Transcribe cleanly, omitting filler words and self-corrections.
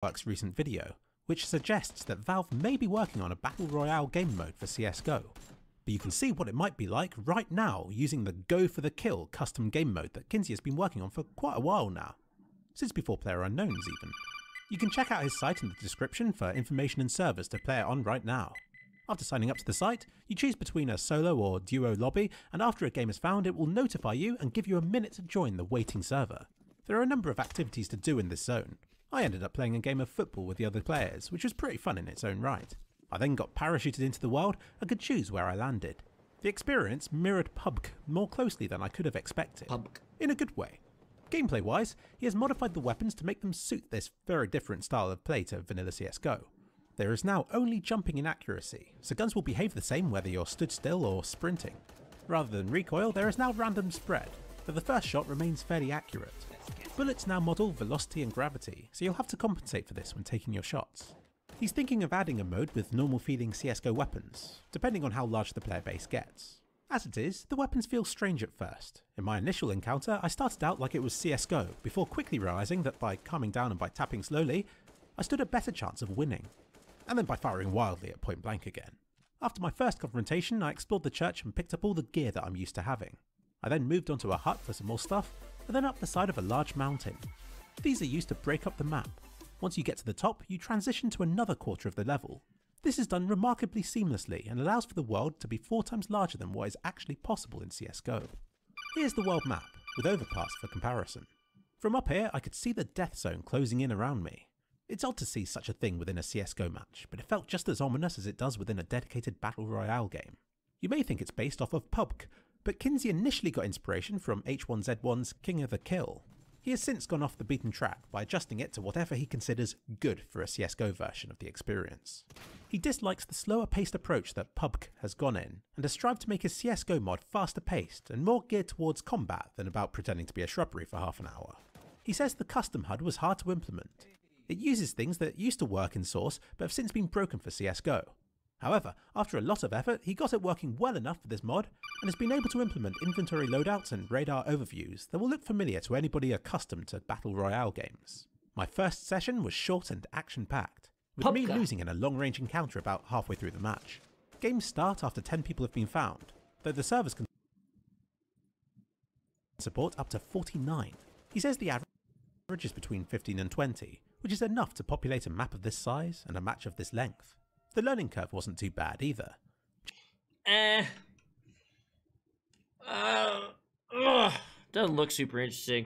Work's recent video, which suggests that Valve may be working on a Battle Royale game mode for CSGO. But you can see what it might be like right now using the Go for the Kill custom game mode that Kinsey has been working on for quite a while now, since before PlayerUnknown's even. You can check out his site in the description for information and servers to play it on right now. After signing up to the site, you choose between a solo or duo lobby, and after a game is found it will notify you and give you a minute to join the waiting server. There are a number of activities to do in this zone. I ended up playing a game of football with the other players, which was pretty fun in its own right. I then got parachuted into the world and could choose where I landed. The experience mirrored PUBG more closely than I could have expected, in a good way. Gameplay wise, he has modified the weapons to make them suit this very different style of play to vanilla CSGO. There is now only jumping in accuracy, so guns will behave the same whether you're stood still or sprinting. Rather than recoil, there is now random spread, but the first shot remains fairly accurate. Bullets now model velocity and gravity, so you'll have to compensate for this when taking your shots. He's thinking of adding a mode with normal feeling CSGO weapons, depending on how large the player base gets. As it is, the weapons feel strange at first. In my initial encounter, I started out like it was CSGO, before quickly realising that by calming down and by tapping slowly, I stood a better chance of winning. And then by firing wildly at point blank again. After my first confrontation, I explored the church and picked up all the gear that I'm used to having. I then moved onto a hut for some more stuff, and then up the side of a large mountain. These are used to break up the map. Once you get to the top, you transition to another quarter of the level. This is done remarkably seamlessly and allows for the world to be 4 times larger than what is actually possible in CSGO. Here's the world map, with overpass for comparison. From up here, I could see the death zone closing in around me. It's odd to see such a thing within a CSGO match, but it felt just as ominous as it does within a dedicated Battle Royale game. You may think it's based off of PUBG, but Kinsey initially got inspiration from H1Z1's King of the Kill. He has since gone off the beaten track by adjusting it to whatever he considers good for a CSGO version of the experience. He dislikes the slower paced approach that PUBG has gone in, and has strived to make his CSGO mod faster paced and more geared towards combat than about pretending to be a shrubbery for half an hour. He says the custom HUD was hard to implement. It uses things that used to work in Source but have since been broken for CSGO. However, after a lot of effort, he got it working well enough for this mod and has been able to implement inventory loadouts and radar overviews that will look familiar to anybody accustomed to Battle Royale games. My first session was short and action-packed, with me losing in a long-range encounter about halfway through the match. Games start after 10 people have been found, though the servers can support up to 49. He says the average is between 15 and 20, which is enough to populate a map of this size and a match of this length. The learning curve wasn't too bad either. Doesn't look super interesting.